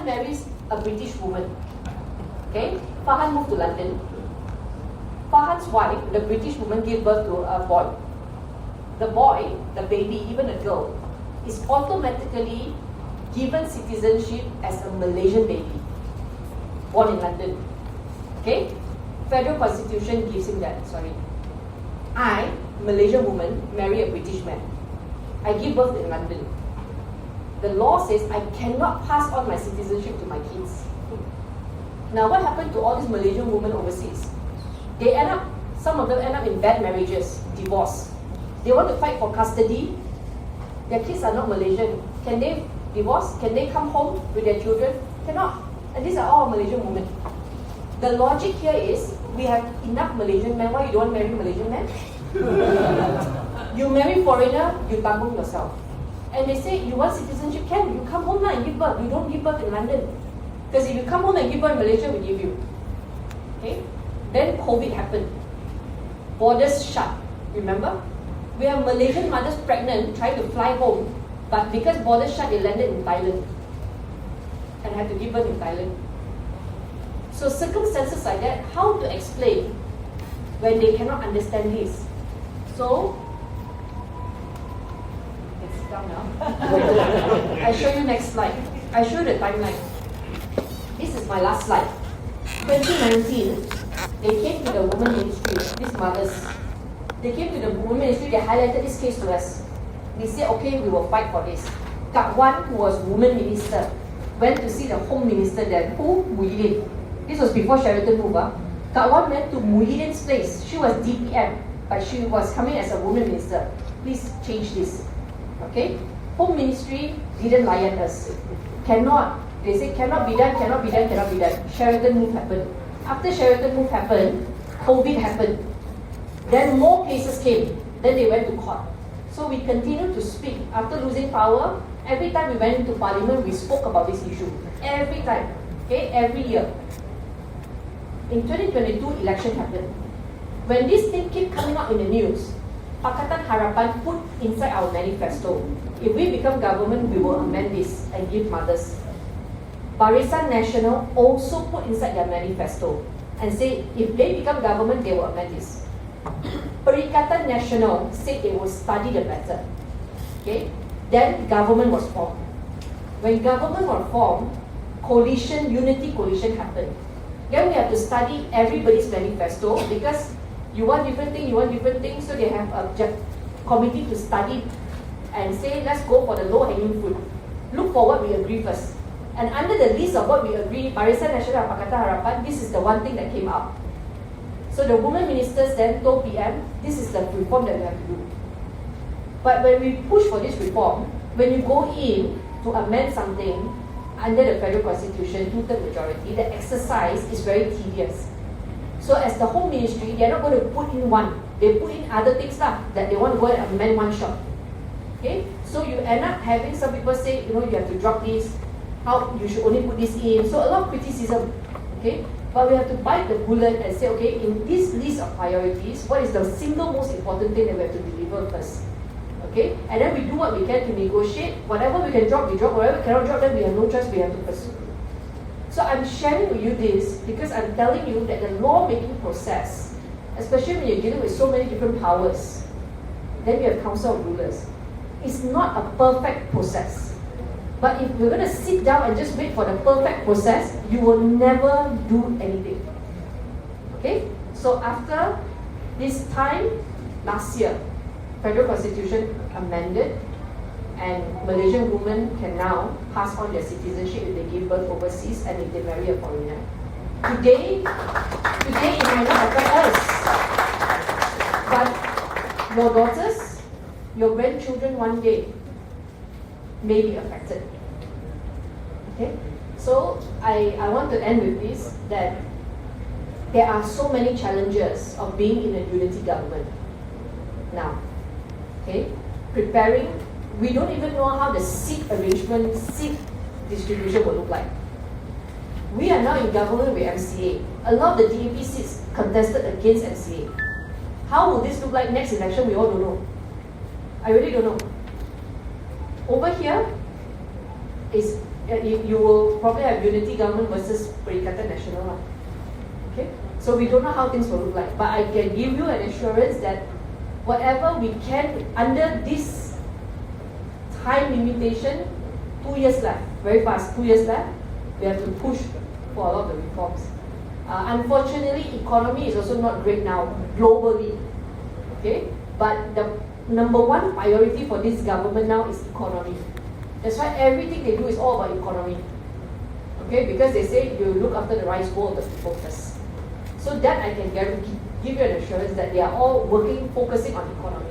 Farhan marries a British woman. Okay? Farhan moved to London. Farhan's wife, the British woman, gave birth to a boy. The boy, the baby, even a girl, is automatically given citizenship as a Malaysian baby, born in London. Okay? Federal Constitution gives him that, sorry. I, Malaysian woman, marry a British man. I give birth in London. The law says I cannot pass on my citizenship to my kids. Now what happened to all these Malaysian women overseas? They end up, some of them end up in bad marriages, divorce. They want to fight for custody. Their kids are not Malaysian. Can they divorce? Can they come home with their children? Cannot. And these are all Malaysian women. The logic here is, we have enough Malaysian men. Why you don't marry Malaysian men? You marry foreigner, you tanggung yourself. And they say, you want citizenship? Can you come home now and give birth? You don't give birth in London. Because if you come home and give birth in Malaysia, we give you. Okay? Then COVID happened. Borders shut. Remember? We have Malaysian mothers pregnant trying to fly home, but because borders shut, they landed in Thailand and had to give birth in Thailand. So circumstances like that, how to explain when they cannot understand this? So, let's sit down now. I show you next slide. I show you the timeline. This is my last slide. 2019, they came to the women ministry, these mothers. They came to the women ministry, they highlighted this case to us. They said, okay, we will fight for this. Kak Wan, who was woman minister, went to see the home minister then. Who? Muhyiddin. This was before Sheraton moved up. Kak Wan went to Muhyiddin's place. She was DPM, but she was coming as a woman minister. Please change this. Okay? Home ministry didn't lion us. Cannot. They say cannot be done, cannot be done, cannot be done. Sheraton move happened. After Sheraton move happened, COVID happened. Then more cases came. Then they went to court. So we continued to speak. After losing power, every time we went into parliament, we spoke about this issue. Every time. Okay? Every year. In 2022, election happened. When this thing kept coming out in the news, Pakatan Harapan put inside our manifesto, if we become government, we will amend this and give mothers. Barisan Nasional also put inside their manifesto and say if they become government, they will amend this. Perikatan Nasional said they will study the matter. Okay? Then government was formed. When government was formed, coalition, unity coalition happened. Then we have to study everybody's manifesto because you want different things, you want different things, so they have a committee to study and say, let's go for the low-hanging fruit. Look for what we agree first. And under the list of what we agree, Barisan Nasional and Pakatan Harapan, this is the one thing that came out. So the women ministers then told PM, this is the reform that we have to do. But when we push for this reform, when you go in to amend something under the federal constitution, two-third majority, the exercise is very tedious. So as the home ministry, they are not going to put in one. They put in other things that they want to go and amend one shot. Okay? So you end up having some people say, you have to drop this, how you should only put this in. So a lot of criticism. Okay? But we have to bite the bullet and say, okay, in this list of priorities, what is the single most important thing that we have to deliver first? Okay? And then we do what we can to negotiate. Whatever we can drop, we drop. Whatever we cannot drop, then we have no choice, we have to pursue. So I'm sharing with you this because I'm telling you that the law-making process, especially when you're dealing with so many different powers, then you have council of rulers, it's not a perfect process. But if you're going to sit down and just wait for the perfect process, you will never do anything. Okay? So after this time, last year, Federal Constitution amended, and Malaysian women can now pass on their citizenship if they give birth overseas and if they marry a foreigner. Today it might not affect us. But your daughters, your grandchildren one day may be affected. Okay? So I want to end with this, that there are so many challenges of being in a unity government now. Okay? Preparing, we don't even know how the seat arrangement, seat distribution will look like. We are now in government with MCA. A lot of the DAP seats contested against MCA. How will this look like next election? We all don't know. I really don't know. Over here is you will probably have unity government versus Perikatan Nasional. Okay? So we don't know how things will look like. But I can give you an assurance that whatever we can, under this time limitation, 2 years left, very fast, 2 years left, we have to push for a lot of the reforms. Unfortunately, economy is also not great now, globally. Okay? But the number one priority for this government now is economy. That's why everything they do is all about economy. Okay? Because they say you look after the rice bowl of the people first. So that I can guarantee, give you an assurance that they are all working, focusing on economy.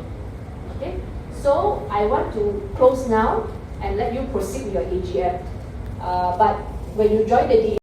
Okay? So I want to close now and let you proceed with your AGM. But when you join the